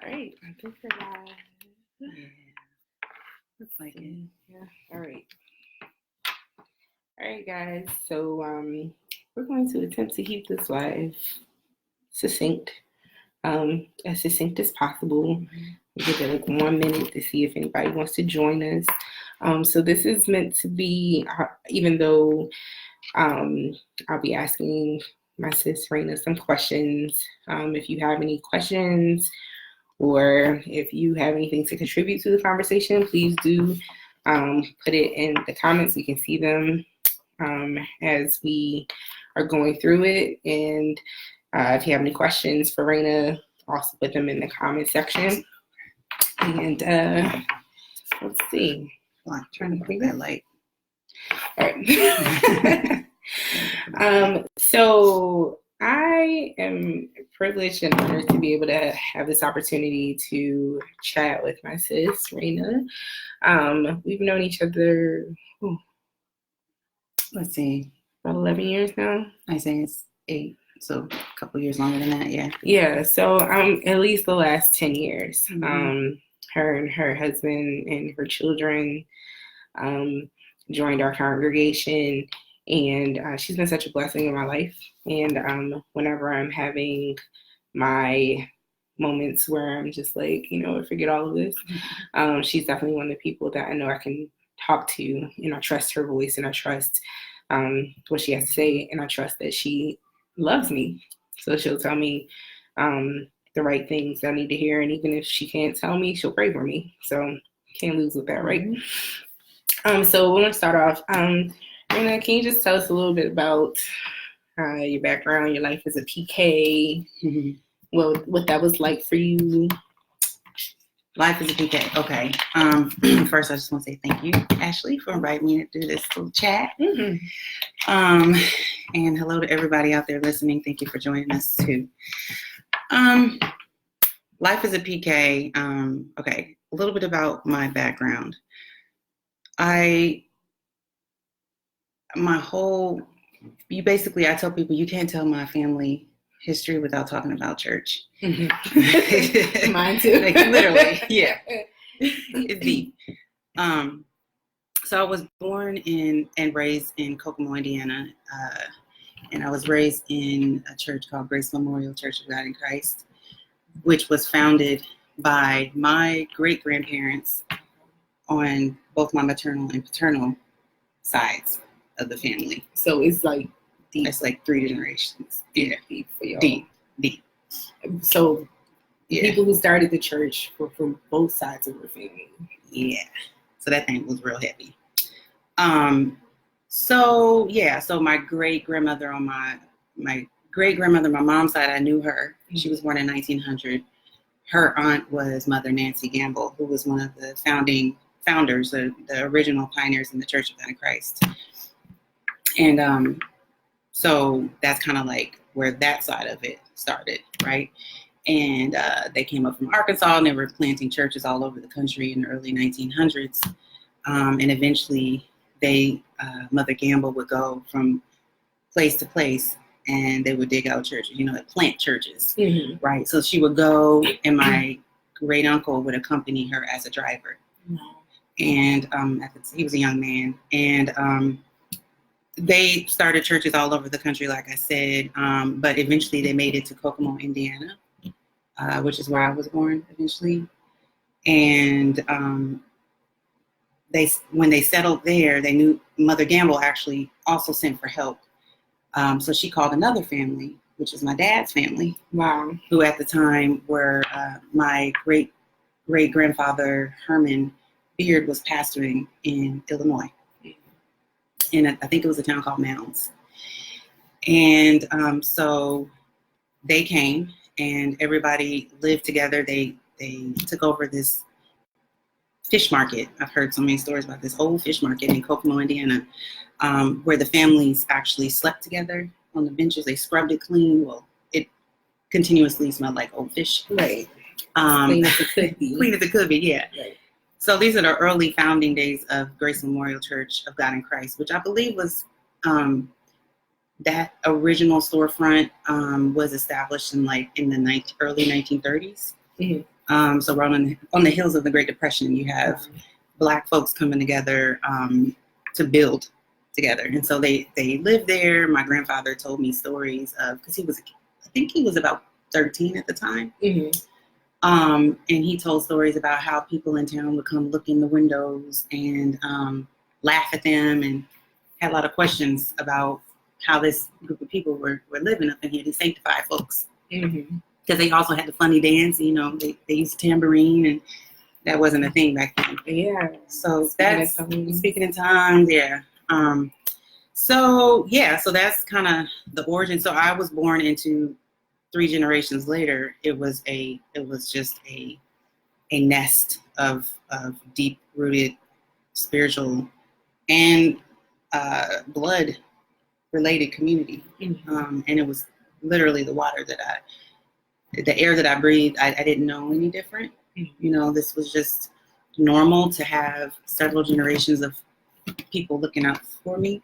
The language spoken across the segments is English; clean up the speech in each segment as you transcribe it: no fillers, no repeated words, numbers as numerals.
right. I think we're live. Yeah. Looks like it. Yeah. All right. All right, guys. So we're going to attempt to keep this live succinct, as succinct as possible. We'll give it like 1 minute to see if anybody wants to join us. So this is meant to be, even though I'll be asking my sis Rana some questions. If you have any questions or if you have anything to contribute to the conversation, please do put it in the comments. We can see them as we are going through it. And if you have any questions for Rana, also put them in the comment section. And let's see. Well, I'm trying to bring that light. All right. So I am privileged and honored to be able to have this opportunity to chat with my sis, Rana. We've known each other, Let's see, about 11 years now. I say it's 8, so a couple years longer than that, yeah. Yeah, so at least the last 10 years. Mm-hmm. Her and her husband and her children joined our congregation, and she's been such a blessing in my life. And whenever I'm having my moments where I'm just like, forget all of this, she's definitely one of the people that I know I can talk to, and I trust her voice, and I trust what she has to say, and I trust that she loves me. So she'll tell me the right things I need to hear, and even if she can't tell me, she'll pray for me. So can't lose with that, right? So we're gonna start off. Rana, can you just tell us a little bit about your background, your life as a PK, what that was like for you? Life as a PK. Okay. First, I just want to say thank you, Ashley, for inviting me to do this little chat. And hello to everybody out there listening. Thank you for joining us too. Life as a PK. Okay, a little bit about my background. I tell people you can't tell my family history without talking about church. Mine too. Like, literally, yeah. It's deep. So I was born and raised in Kokomo, Indiana, and I was raised in a church called Grace Memorial Church of God in Christ, which was founded by my great-grandparents on both my maternal and paternal sides of the family. So it's like deep. It's like 3 generations. Yeah, deep for y'all. Deep. So people who started the church were from both sides of the family. Yeah. So that thing was real heavy. So my great-grandmother on my great-grandmother, my mom's side, I knew her. She was born in 1900. Her aunt was Mother Nancy Gamble, who was one of the founders, the original pioneers in the Church of God in Christ. And so that's kind of like where that side of it started, right? And they came up from Arkansas, and they were planting churches all over the country in the early 1900s. And eventually, Mother Gamble would go from place to place, and they would dig out churches, plant churches, right? So she would go, and my great uncle would accompany her as a driver. And he was a young man, and they started churches all over the country, like I said, but eventually they made it to Kokomo, Indiana, which is where I was born eventually. And when they settled there, they knew Mother Gamble actually also sent for help. So she called another family, which is my dad's family. Wow. Who at the time were my great-grandfather Herman Beard was pastoring in Illinois. And I think it was a town called Mounds. And so they came, and everybody lived together. They took over this fish market. I've heard so many stories about this old fish market in Kokomo, Indiana, where the families actually slept together on the benches. They scrubbed it clean. Well, it continuously smelled like old fish. Right. Clean as it could be. Clean as it could be, yeah. Right. So these are the early founding days of Grace Memorial Church of God in Christ, which I believe was that original storefront was established in the early 1930s. So we're on the heels of the Great Depression. You have Black folks coming together to build together, and so they lived there. My grandfather told me stories of, because I think he was about 13 at the time. Mm-hmm. And he told stories about how people in town would come look in the windows and laugh at them, and had a lot of questions about how this group of people were living up in here, these sanctified folks. Mm-hmm. Because they also had the funny dance, you know, they used tambourine, and that wasn't a thing back then. Yeah. So that's speaking in tongues, yeah. So that's kind of the origin. So I was born into 3 generations later. It was just a nest of deep rooted spiritual and blood related community. Mm-hmm. And it was literally the air that I breathed. I didn't know any different. Mm-hmm. You know, this was just normal to have several generations of people looking out for me.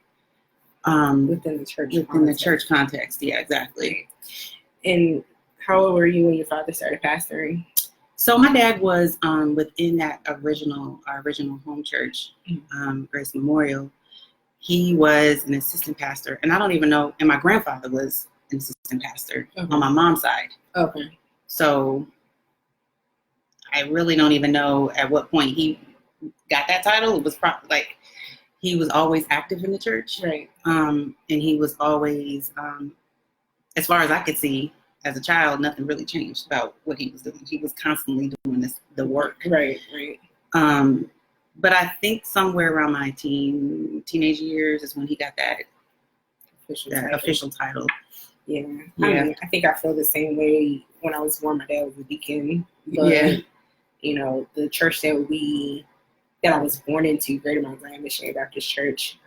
Within the church context. Yeah, exactly. And how old were you when your father started pastoring? So my dad was within our original home church, Grace Memorial. He was an assistant pastor, and I don't even know. And my grandfather was an assistant pastor on my mom's side. Okay. So I really don't even know at what point he got that title. It was probably like he was always active in the church, right? And he was always, as far as I could see as a child, nothing really changed about what he was doing. He was constantly doing the work, right. But I think somewhere around my teenage years is when he got that official title. Yeah. I mean, I think I feel the same way. When I was born, my dad was a deacon. But, you know, the church that I was born into, Greater Mount Graham Missionary Baptist Church,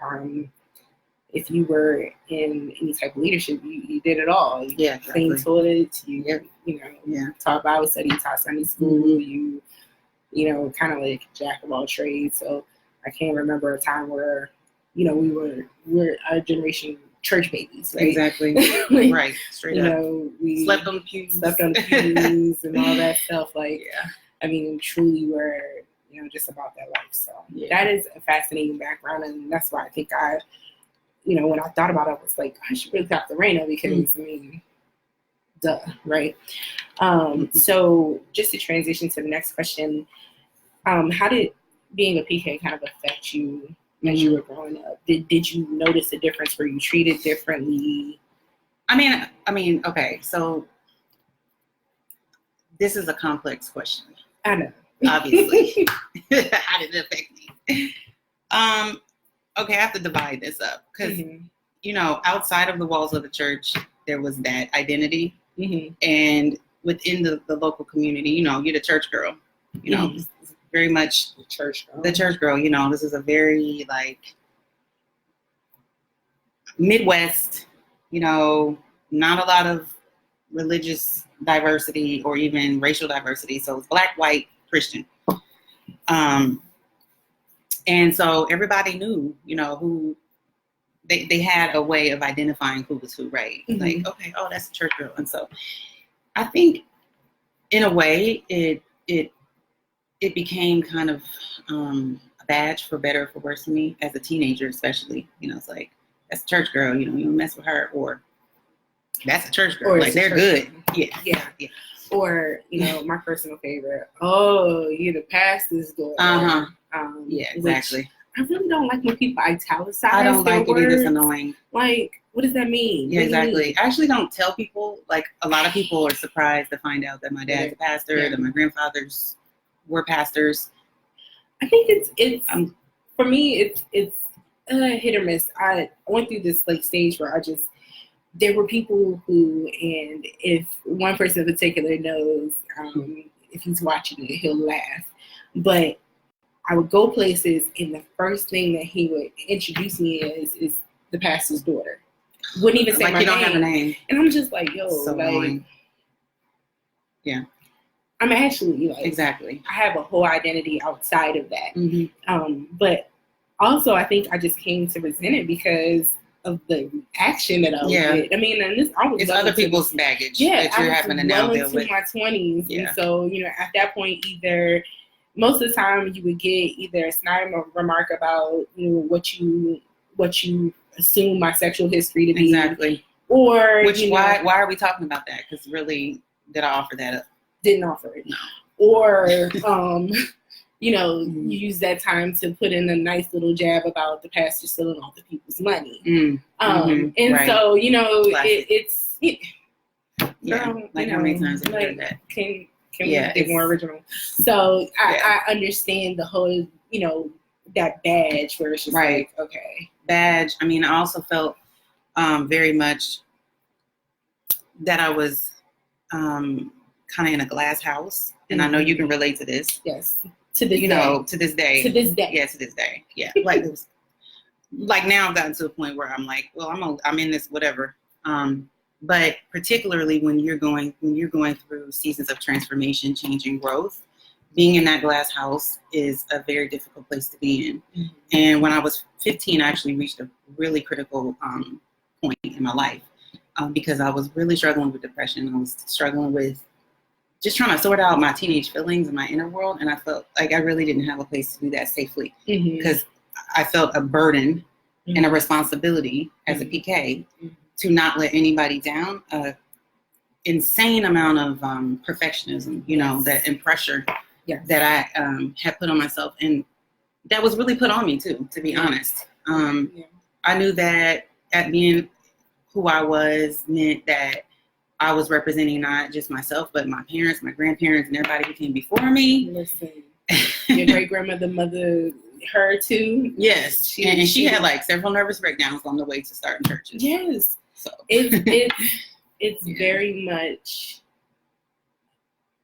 if you were in any type of leadership, you did it all. You cleaned toilets, you taught Bible study, you taught Sunday school, mm-hmm. you know, kind of like jack of all trades. So I can't remember a time where, you know, we're our generation church babies, right? Exactly. Like, right. Straight up. You know, we slept on the pews and all that stuff. Like, I mean, truly we're, you know, just about that life. So that is a fascinating background. And that's why I think you know, when I thought about it, I was like, I should really talk to Rana because, I mean, duh, right? So just to transition to the next question, how did being a PK kind of affect you as you were growing up? Did you notice a difference? Were you treated differently? I mean, okay, so this is a complex question. I know. Obviously. How did it affect me? Okay, I have to divide this up because, you know, outside of the walls of the church, there was that identity. And within the local community, you know, you're the church girl. You know, it's very much the church girl. You know, this is a very, like, Midwest, you know, not a lot of religious diversity or even racial diversity. So it's Black, white, Christian. And so everybody knew, you know, who they had a way of identifying who was who, right? Like, okay, oh, that's a church girl. And so I think in a way it became kind of a badge for better or for worse for me as a teenager, especially. You know, it's like, that's a church girl, you know, you don't mess with her, or that's a church girl. Like, they're good. Yeah. Or, you know, my personal favorite, oh, you're the pastor's daughter. Yeah, exactly. I really don't like when people italicize. I don't like it either. It's annoying. Like, what does that mean? Yeah, exactly. I actually don't tell people. Like, a lot of people are surprised to find out that my dad's a pastor, that my grandfathers were pastors. I think it's for me, it's hit or miss. I went through this like stage where there were people who, and if one person in particular knows, if he's watching it, he'll laugh. But I would go places, and the first thing that he would introduce me is the pastor's daughter. Wouldn't even say like my you name. Don't have a name. And I'm just like, yo, so like, annoying. Yeah. I'm actually like, exactly. I have a whole identity outside of that. But also, I think I just came to resent it because of the action that I was Yeah. with. I mean, and this I was It's other people's baggage that you're having to now deal with. my 20s, Yeah. and so at that point, either most of the time you would get either a snide remark about what you assume my sexual history to be, exactly, or why are we talking about that? Because really, did I offer that up? Didn't offer it, no. Or you use that time to put in a nice little jab about the pastor stealing all the people's money. And right. so, it's yeah. Like how many times have you heard that? Can we get more original? So I understand the whole, that badge where it's just right. like, okay. Badge. I mean, I also felt very much that I was kind of in a glass house. And I know you can relate to this. Yes. To this day. To this day. To this day. Yeah, to this day. Yeah. Like it was, like now I've gotten to a point where I'm like, well, I'm in this whatever. But particularly when you're going through seasons of transformation, change, and growth, being in that glass house is a very difficult place to be in. Mm-hmm. And when I was 15, I actually reached a really critical point in my life because I was really struggling with depression. I was struggling with just trying to sort out my teenage feelings and my inner world. And I felt like I really didn't have a place to do that safely because I felt a burden and a responsibility as a PK to not let anybody down. Insane amount of perfectionism, that and pressure that I had put on myself. And that was really put on me too, to be honest. I knew that at being who I was meant that I was representing not just myself, but my parents, my grandparents, and everybody who came before me. Listen, your great-grandmother, mother, her too. Yes, she had like several nervous breakdowns on the way to starting churches. Yes, so it's very much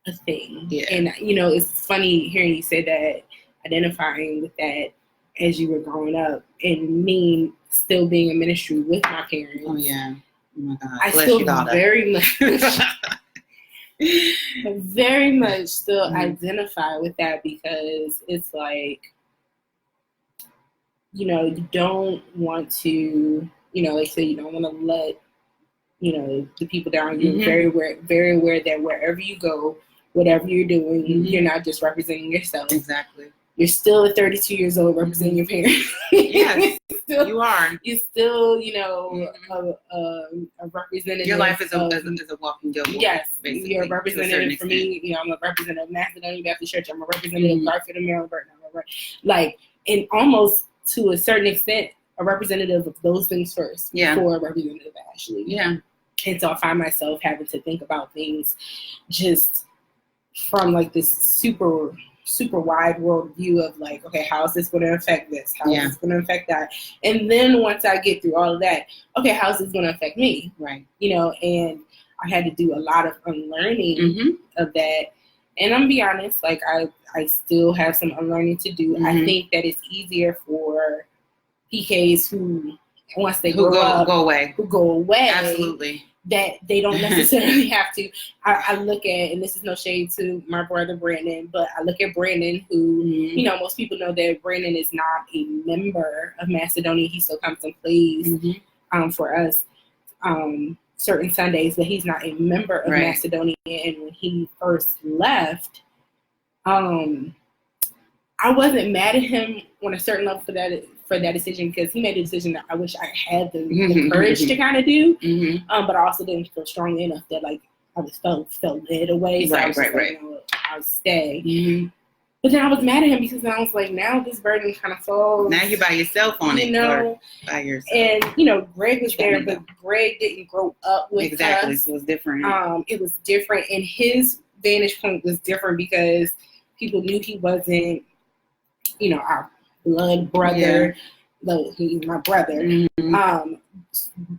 a thing. Yeah. And it's funny hearing you say that, identifying with that as you were growing up, and me still being in ministry with my parents. Oh yeah. Oh my God. I still very much still identify with that because it's like, you don't want to, like say you don't want to let, the people down. You're very aware that wherever you go, whatever you're doing, you're not just representing yourself. Exactly. You're still at 32 years old representing your parents. Yes, you are. You're still, a representative. Your life is a walking billboard. Yes, basically, you're a representative for me. I'm a representative of Macedonia Baptist Church. I'm a representative of Garfield and Maryland. Like, and almost to a certain extent, a representative of those things first before a representative of Ashley. Yeah. And so I find myself having to think about things just from like this super wide world view of like, okay, how is this going to affect this? How is this going to affect that? And then once I get through all of that, okay, how is this going to affect me? Right. And I had to do a lot of unlearning of that. And I'm be honest, like I still have some unlearning to do. I think that it's easier for PKs who, once they grow up, go away. Absolutely. That they don't necessarily have to. I look at, and this is no shade to my brother Brandon, but I look at Brandon, who, most people know that Brandon is not a member of Macedonia. He still comes and plays for us certain Sundays, but he's not a member of Macedonia. And when he first left, I wasn't mad at him on a certain level for that decision, because he made a decision that I wish I had the courage to kind of do, but I also didn't feel strongly enough that like I was felt led away, so I was just like, I'll stay. But then I was mad at him because I was like, now this burden kind of falls. Now you're by yourself on it, or by yourself. And Greg was there, but Greg didn't grow up with us. So it was different. It was different, and his vantage point was different because people knew he wasn't, our blood brother, though he's my brother.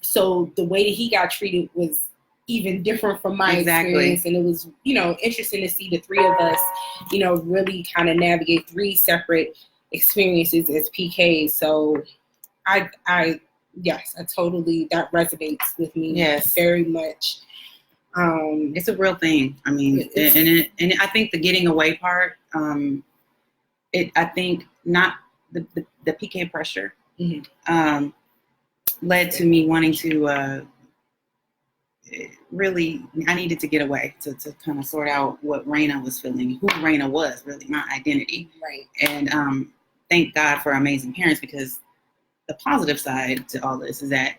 So the way that he got treated was even different from my experience, and it was, interesting to see the three of us, really kind of navigate three separate experiences as PKs. So I totally, that resonates with me very much. It's a real thing. I mean, and I think the getting away part, I think not the PK pressure. led to me wanting to really, I needed to get away to kind of sort out what Raina was feeling, who Raina was, really, my identity. Right. And thank God for amazing parents, because the positive side to all this is that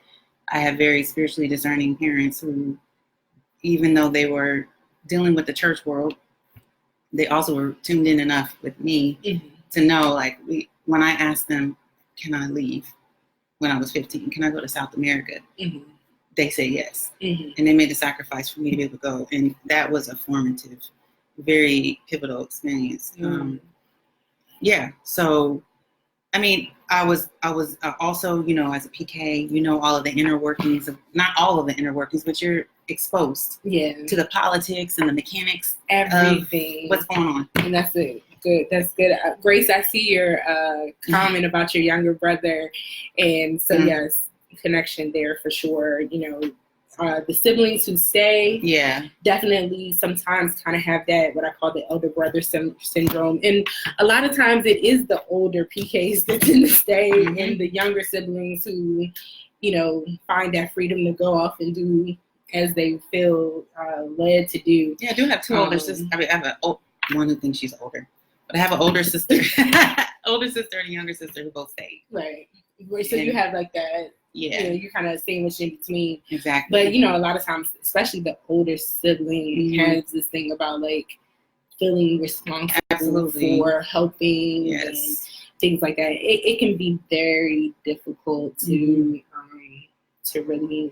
I have very spiritually discerning parents who, even though they were dealing with the church world, they also were tuned in enough with me to know, like, when I asked them, can I leave when I was 15? Can I go to South America? They say yes. And they made the sacrifice for me to be able to go. And that was a formative, very pivotal experience. Yeah. So, I mean, I was also, you know, as a PK, you know, all of the inner workings of, not all of the inner workings, but you're exposed to the politics and the mechanics, everything, what's going on. And that's it. Good. That's good. Grace, I see your comment about your younger brother. And so, yes, connection there for sure. You know, the siblings who stay, definitely sometimes kind of have that, what I call the elder brother syndrome. And a lot of times it is the older PKs that tend to stay, and the younger siblings who, you know, find that freedom to go off and do as they feel led to do. Yeah, I do have two older sisters. I mean, I have one who thinks she's older, but I have an older sister, older sister and a younger sister who both stayed. Right. So you have like that. Yeah. You know, you kind of sandwiched in between. Exactly. But, you know, a lot of times, especially the older sibling has this thing about, like, feeling responsible for helping and things like that. It can be very difficult to really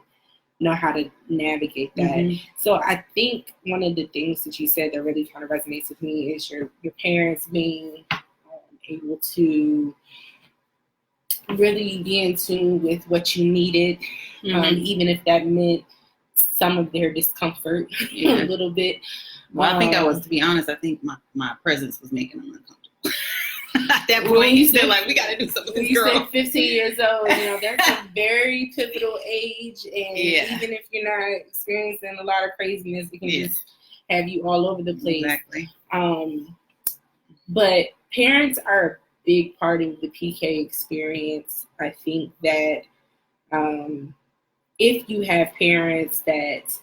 know how to navigate that. So I think one of the things that you said that really kind of resonates with me is your parents being able to really be in tune with what you needed, even if that meant some of their discomfort a little bit. Well, I think to be honest, I think my presence was making them uncomfortable. At that point, you still like, we got to do something with this girl. You said 15 years old, you know, that's a very pivotal age. And even if you're not experiencing a lot of craziness, it can just have you all over the place. Exactly. But parents are big part of the PK experience. I think that if you have parents that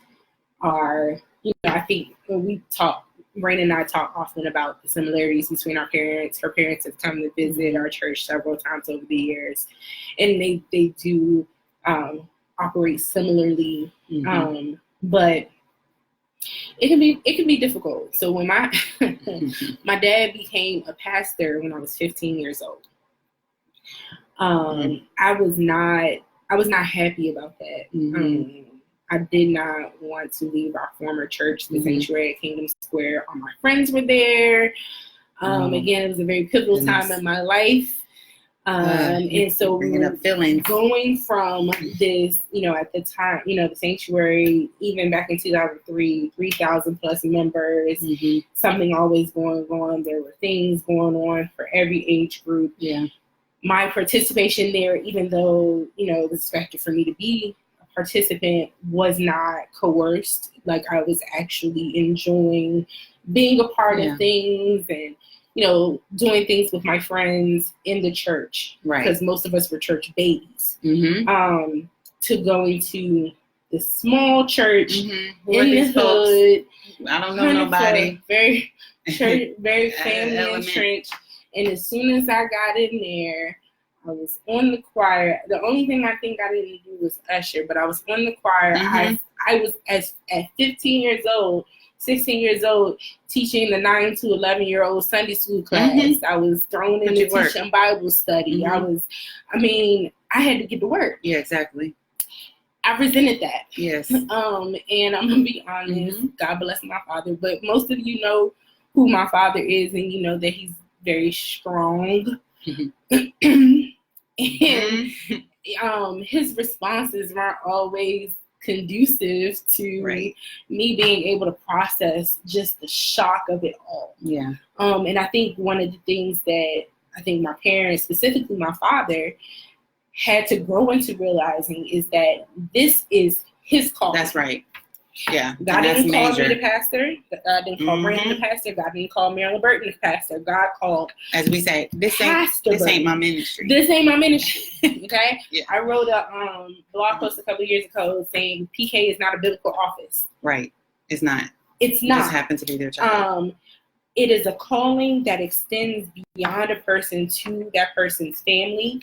are, you know, I think when Raina and I talk often about the similarities between our parents. Her parents have come to visit our church several times over the years, and they do operate similarly, but it can be difficult. So when my my dad became a pastor when I was 15 years old, I was not happy about that. I did not want to leave our former church, the Sanctuary at Kingdom Square. All my friends were there. Again, it was a very pivotal time in my life. And so we were going from this, you know, at the time, you know, the Sanctuary, even back in 2003, 3,000 plus members, something always going on. There were things going on for every age group. My participation there, even though, you know, it was expected for me to be a participant, was not coerced. Like, I was actually enjoying being a part of things and, you know, doing things with my friends in the church, because most of us were church babies, to going to the small church in the hood. I don't know nobody. Very family entrenched. And as soon as I got in there, I was on the choir. The only thing I think I didn't do was usher, but I was on the choir. I was at 15 years old, 16 years old, teaching the 9 to 11-year-old Sunday school class. I was thrown into teaching Bible study. I had to get to work. Yeah, exactly. I resented that. Yes. And I'm gonna be honest, God bless my father, but most of you know who my father is, and you know that he's very strong. And his responses weren't always conducive to me being able to process just the shock of it all. And I think one of the things that I think my parents, specifically my father, had to grow into realizing is that this is his call. That's right. Yeah. God didn't call major. me the pastor. God didn't call Brandon the pastor. God didn't call Marilyn Burton the pastor. God called, as we say, this ain't my ministry. This ain't my ministry. Okay? Yeah. I wrote a blog post a couple of years ago saying PK is not a biblical office. Right. It's not. It's not. It just happens to be their child. It is a calling that extends beyond a person to that person's family.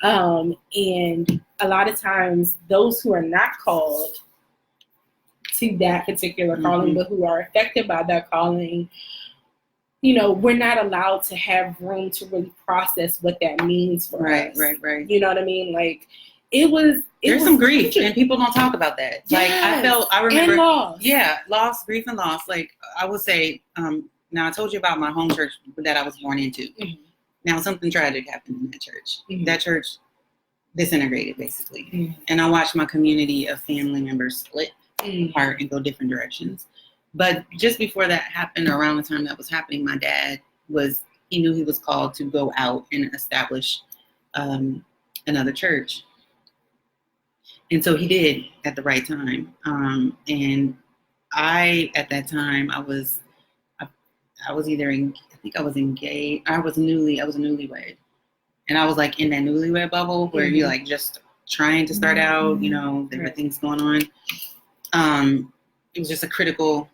And a lot of times those who are not called to that particular calling, but who are affected by that calling, you know, we're not allowed to have room to really process what that means for us. Right. You know what I mean? Like, there's some grief, and people don't talk about that. Yes. Like, I remember. And loss. Yeah, grief and loss. Like, I would say, now I told you about my home church that I was born into. Mm-hmm. Now, something tragic happened in that church. Mm-hmm. That church disintegrated, basically. Mm-hmm. And I watched my community of family members split apart and go different directions. But just before that happened, around the time that was happening, my dad he knew he was called to go out and establish another church. And so he did at the right time. And at that time, I was either I think I was engaged. I was a newlywed. And I was like in that newlywed bubble where you're like just trying to start out, you know, there were things going on. It was just a critical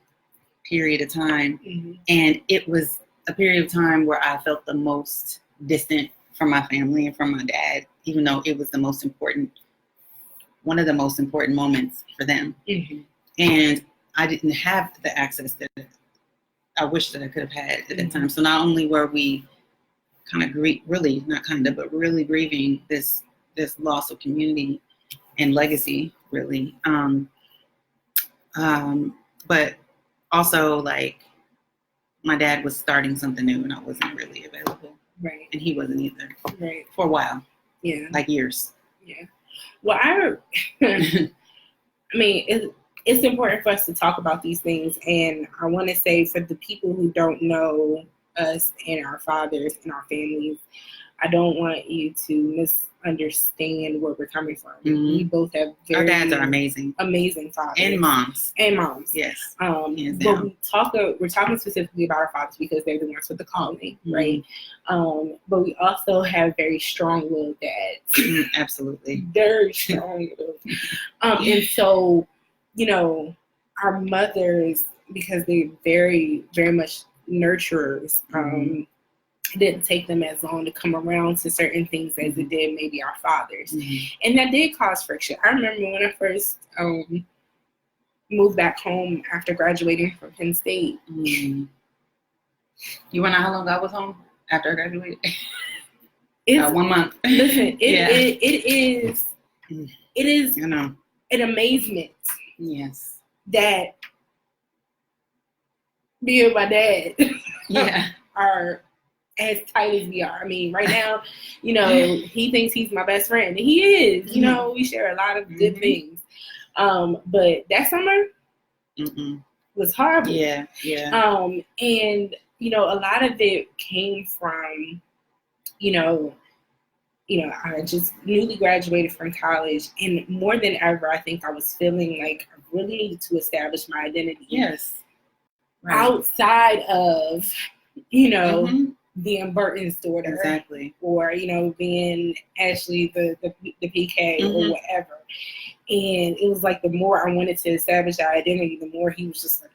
period of time. Mm-hmm. And it was a period of time where I felt the most distant from my family and from my dad, even though it was one of the most important moments for them. Mm-hmm. And I didn't have the access that I wish that I could have had at that time. So not only were we really grieving this loss of community and legacy, really. But also, like, my dad was starting something new and I wasn't really available. Right. And he wasn't either. Right. For a while. Yeah. Like years. Yeah. Well, I mean, it's important for us to talk about these things. And I want to say, for the people who don't know us and our fathers and our families, I don't want you to misunderstand where we're coming from. Mm-hmm. We both have our dads are amazing fathers and moms. Yes. But we're talking specifically about our fathers because they're the ones with the calling, right? But we also have very strong-willed dads. Absolutely, very strong-willed. And so, you know, our mothers, because they're very, very much nurturers. Didn't take them as long to come around to certain things as it did maybe our fathers. Mm-hmm. And that did cause friction. I remember when I first moved back home after graduating from Penn State. Mm-hmm. You wanna know how long I was home after I graduated? It's 1 month. Listen, it is you know, an amazement. Yes. That me and my dad are as tight as we are. I mean, right now, you know, he thinks he's my best friend, and he is. You know, we share a lot of good things. But that summer was horrible. Yeah. And you know, a lot of it came from, you know, I just newly graduated from college, and more than ever, I think I was feeling like I really needed to establish my identity. Yes. Right. Outside of, you know, being Burton's daughter. Exactly. Or, you know, being Ashley the PK or whatever. And it was like the more I wanted to establish that identity, the more he was just like,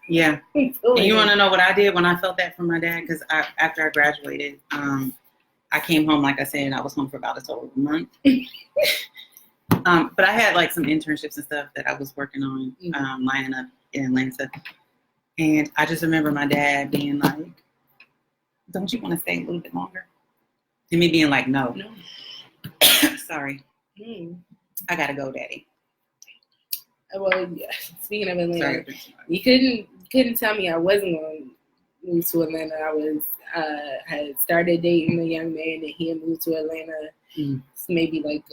yeah. And you want to know what I did when I felt that from my dad? Because after I graduated, I came home, like I said, I was home for about a total of a month. But I had like some internships and stuff that I was working on, lining up in Atlanta. And I just remember my dad being like, don't you want to stay a little bit longer? And me being like, no. Sorry. I got to go, Daddy. Well, speaking of Atlanta, you couldn't tell me I wasn't going to move to Atlanta. I had started dating a young man and he had moved to Atlanta. Maybe like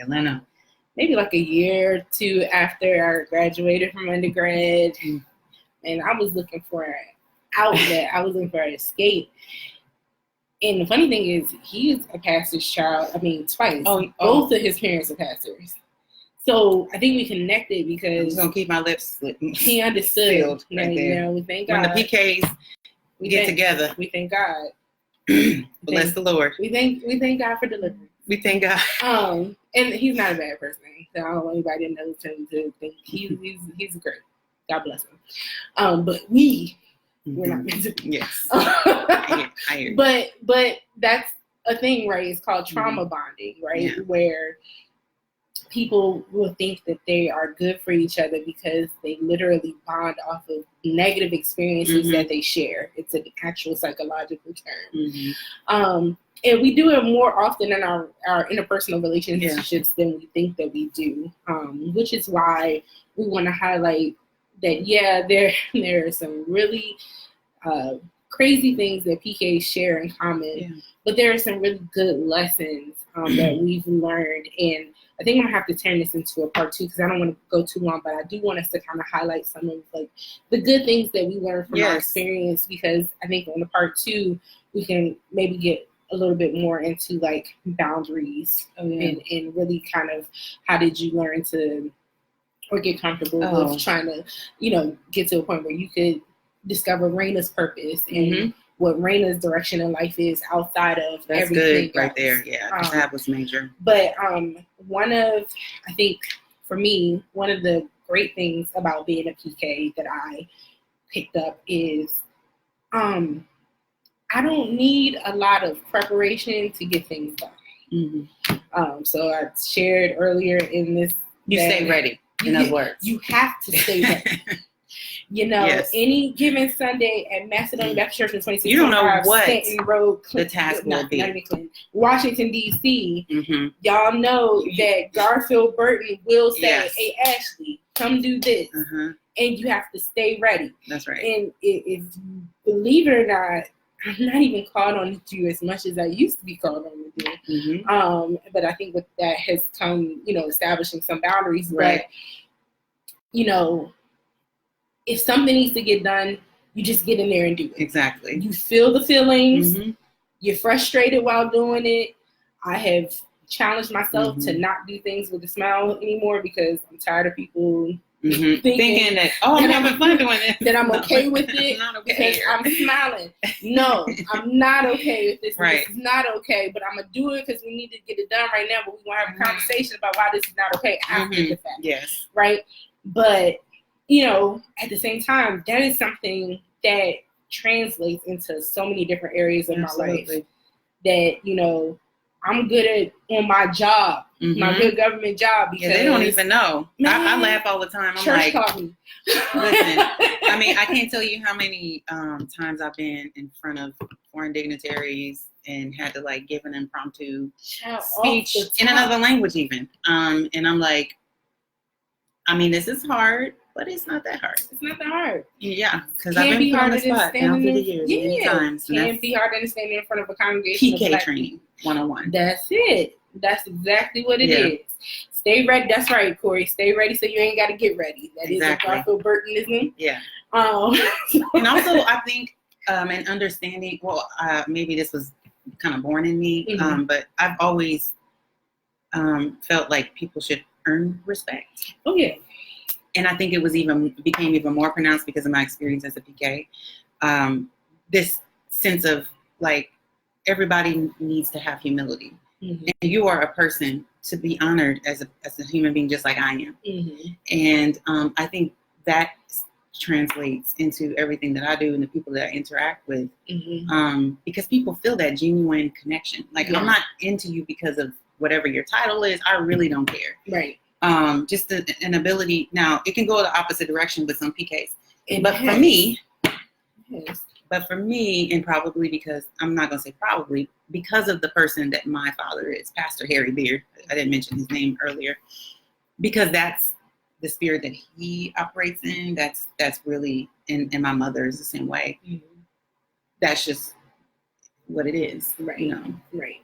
Atlanta. Maybe like a year or two after I graduated from undergrad. And I was looking for an outlet. I was looking for an escape. And the funny thing is, he's a pastor's child. I mean, twice. Both of his parents are pastors. So I think we connected I'm because just gonna keep my lips he understood. sealed right You there. know, we thank God. When the PKs get together, we thank God. Bless the Lord. We thank God for deliverance. We thank God. And he's not a bad person. So I don't want anybody that knows him to think he's great. God bless him. But we're not meant to be. Yes. I hear you. But that's a thing, right? It's called trauma bonding, right? Yeah. Where people will think that they are good for each other because they literally bond off of negative experiences that they share. It's an actual psychological term. And we do it more often in our interpersonal relationships than we think that we do, which is why we want to highlight that, there are some really crazy things that PKs share in common, but there are some really good lessons that we've learned. And I think I'm gonna have to turn this into a part 2 because I don't want to go too long, but I do want us to kind of highlight some of like the good things that we learned from our experience, because I think on the part 2 we can maybe get a little bit more into like boundaries and really kind of how did you learn to or get comfortable with trying to, get to a point where you could discover Raina's purpose and what Raina's direction in life is outside of everything good right else. there. Yeah, that was major. But I think for me, one of the great things about being a PK that I picked up is I don't need a lot of preparation to get things done. So I shared earlier in this. You stay ready, in other words. You have to stay ready. Any given Sunday at Macedonia Baptist Church in 26, you don't know what Stanton Road, the task will be. Washington, D.C. Y'all know that Garfield Burton will say, hey, Ashley, come do this. And you have to stay ready. That's right. And if believe it or not, I'm not even called on to do as much as I used to be called on to do. But I think with that has come, establishing some boundaries. Right. But, if something needs to get done, you just get in there and do it. Exactly. You feel the feelings. You're frustrated while doing it. I have challenged myself to not do things with a smile anymore because I'm tired of people thinking that, I'm having fun doing this. That I'm okay with it not okay because here. I'm smiling. No, I'm not okay with this. Right. This is not okay, but I'm going to do it because we need to get it done right now, but we're going to have a conversation about why this is not okay after the fact. Yes. Right? But at the same time, that is something that translates into so many different areas of my life that, I'm good at on my job, my good government job. Because they don't even know. I laugh all the time. I'm church like, called me. Listen, I mean, I can't tell you how many times I've been in front of foreign dignitaries and had to like give an impromptu speech in another language even. And I'm like, I mean, this is hard, but it's not that hard. It's not that hard. Yeah, because I've been put on the spot now through the years many times. It can be hard to stand in front of a congregation. PK training 101. That's it. That's exactly what it is. Stay ready. That's right, Corey. Stay ready so you ain't got to get ready. That is a Garfield Burtonism. Yeah. And also, I think, and understanding, maybe this was kind of born in me, but I've always felt like people should earn respect. Oh, yeah. And I think it became even more pronounced because of my experience as a PK. This sense of like, everybody needs to have humility. And you are a person to be honored as a human being, just like I am. And I think that translates into everything that I do and the people that I interact with. Because people feel that genuine connection. Like, I'm not into you because of whatever your title is. I really don't care. Right. Just an ability. Now, it can go the opposite direction with some PKs. But for me, and probably because, I'm not going to say probably, because of the person that my father is, Pastor Harry Beard, I didn't mention his name earlier, because that's the spirit that he operates in, that's really, and my mother is the same way. That's just what it is, right? Right.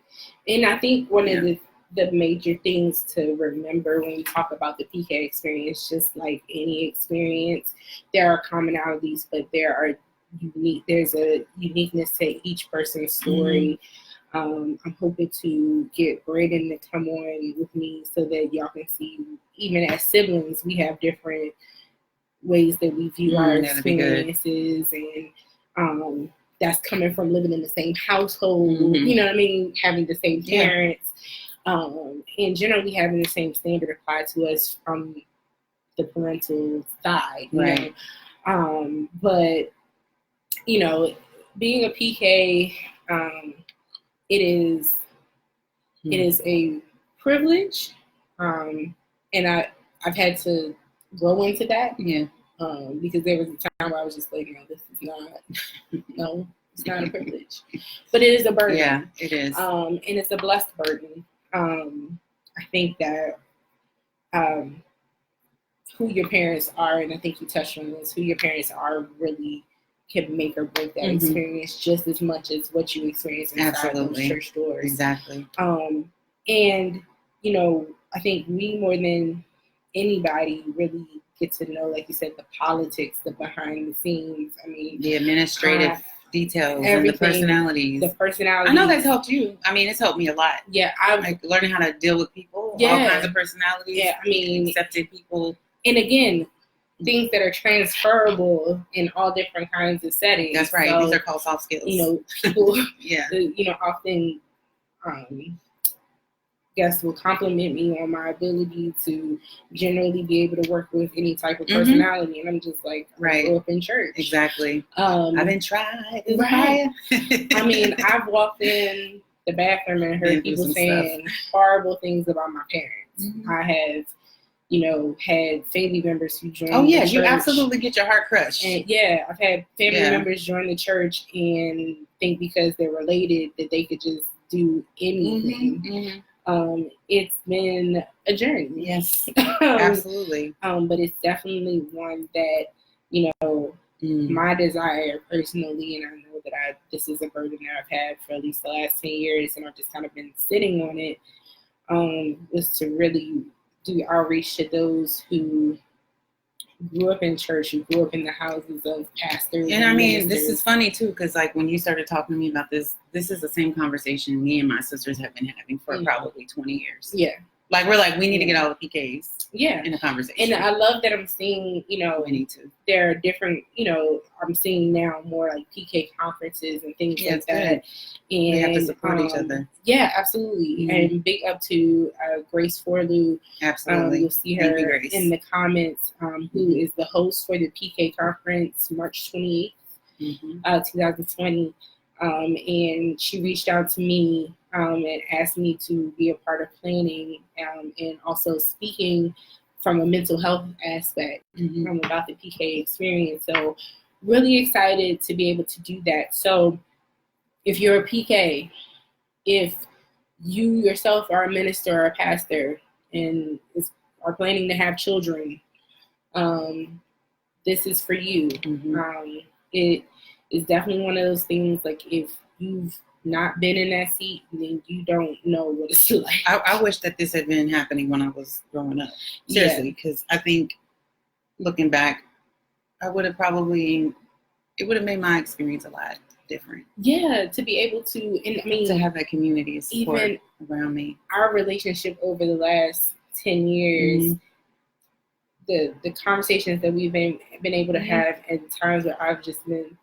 And I think one of the major things to remember when we talk about the PK experience, just like any experience, there are commonalities, but there's a uniqueness to each person's story. I'm hoping to get Braden to come on with me so that y'all can see, even as siblings, we have different ways that we view our experiences, and that's coming from living in the same household, you know what I mean, having the same parents, and generally having the same standard applied to us from the parental side, you know? But you know, being a PK, it is a privilege, and I've had to grow into that. Because there was a time where I was just like, no, this is not, no, it's not a privilege, but it is a burden. Yeah, it is, and it's a blessed burden. I think that who your parents are, and I think you touched on this, who your parents are really can make or break that experience just as much as what you experience inside those church doors. Exactly. And, you know, I think we more than anybody really get to know, like you said, the politics, the behind the scenes. I mean, the administrative details and the personalities. I know that's helped you. I mean, it's helped me a lot. Yeah. Like learning how to deal with people, all kinds of personalities. Yeah, I mean, accepted people. And again, things that are transferable in all different kinds of settings. That's right. So, these are called soft skills. You know, people, you know, often, guests will compliment me on my ability to generally be able to work with any type of personality, and I'm just like, I grew up in church. Exactly. I've been tried. Right. I mean, I've walked in the bathroom and heard people saying horrible things about my parents. I have, you know, had family members who joined the church. You absolutely get your heart crushed. And I've had family members join the church and think because they're related that they could just do anything. It's been a journey. Yes, absolutely. But it's definitely one that, you know, my desire personally, and I know that this is a burden that I've had for at least the last 10 years, and I've just kind of been sitting on it, was to really do outreach to those who grew up in church, who grew up in the houses of pastors. And I mean, this is funny too, because like when you started talking to me about this is the same conversation me and my sisters have been having for probably 20 years. Yeah. Like we're like, we need to get all the PKs in a conversation. And I love that I'm seeing, you know, we need to. There are different, you know, I'm seeing now more like PK conferences and things like that. And we have to support each other. Yeah, absolutely. And big up to Grace Forlew. Absolutely. You'll see her in the comments, who is the host for the PK conference, March 28th, 2020. And she reached out to me and asked me to be a part of planning and also speaking from a mental health aspect about the PK experience. So really excited to be able to do that. So if you're a PK, if you yourself are a minister or a pastor and are planning to have children, this is for you. It is definitely one of those things, like if you've not been in that seat, then you don't know what it's like. I wish that this had been happening when I was growing up. Seriously, because I think looking back, it would have made my experience a lot different. Yeah, to be able to, and I mean, to have that community of support even around me. Our relationship over the last 10 years, the conversations that we've been able to have at times where I've just been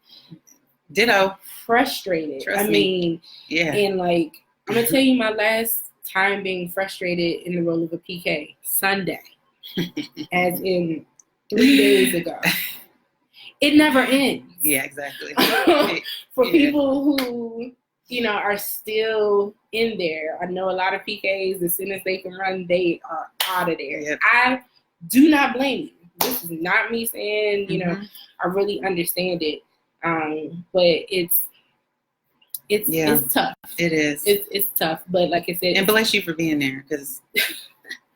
ditto frustrated. Trust me. Yeah. And like, I'm gonna tell you my last time being frustrated in the role of a PK, Sunday, as in 3 days ago. It never ends. Yeah, exactly. For people who, you know, are still in there. I know a lot of PKs, as soon as they can run, they are out of there. Yep. I do not blame you. This is not me saying, you know, I really understand it. But it's tough. It is. It's tough. But like I said, and bless you for being there, because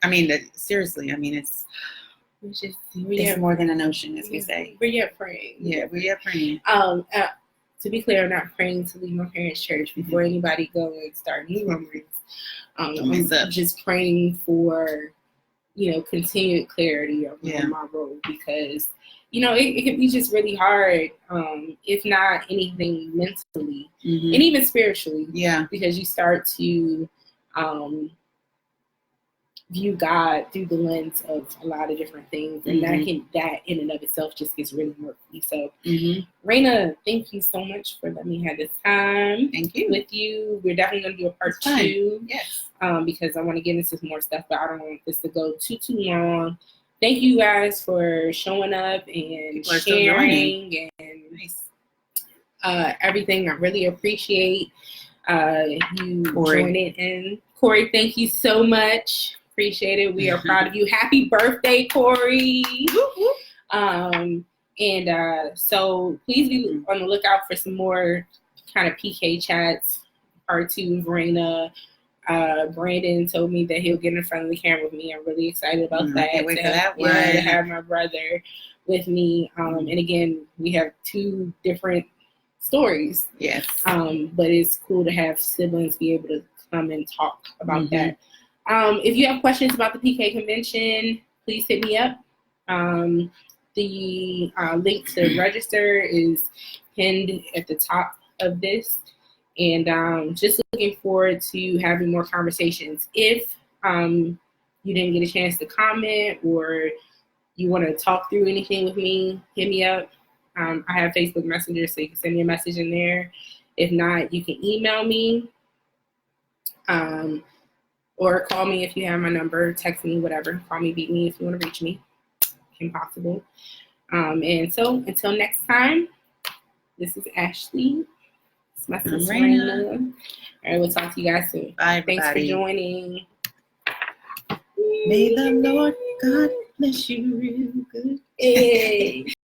I mean, seriously, I mean, it's more than an ocean, as we say. We're yet praying. Yeah, we're yet praying. To be clear, I'm not praying to leave my parents' church before anybody go and start new rumors. I'm just praying for, you know, continued clarity on my role, because it can be just really hard, if not anything mentally Mm-hmm. and even spiritually. Yeah. Because you start to view God through the lens of a lot of different things, and that in and of itself just gets really murky. So, Rana, thank you so much for letting me have this time. Thank you. With you. We're definitely going to do a part 2. Yes. Because I want to get into some more stuff, but I don't want this to go too long. Thank you guys for showing up and sharing and everything. I really appreciate you joining in. Corey, thank you so much. Appreciate it. We are proud of you. Happy birthday, Corey. So please be on the lookout for some more kind of PK chats. Part 2 of Rana. Brandon told me that he'll get in front of the camera with me. I'm really excited about that. Can't wait for that one. To have my brother with me. And again, we have 2 different stories. Yes. But it's cool to have siblings be able to come and talk about that. If you have questions about the PK convention, please hit me up. The link to register is pinned at the top of this. And just looking forward to having more conversations. If you didn't get a chance to comment or you want to talk through anything with me, hit me up. I have Facebook Messenger, so you can send me a message in there. If not, you can email me or call me if you have my number, text me, whatever. Call me, beat me if you want to reach me. Impossible. And so until next time, this is Ashley. It's my sister Rana. All right, we'll talk to you guys soon. Bye, everybody. Thanks for joining. May the Lord God bless you real good. Hey.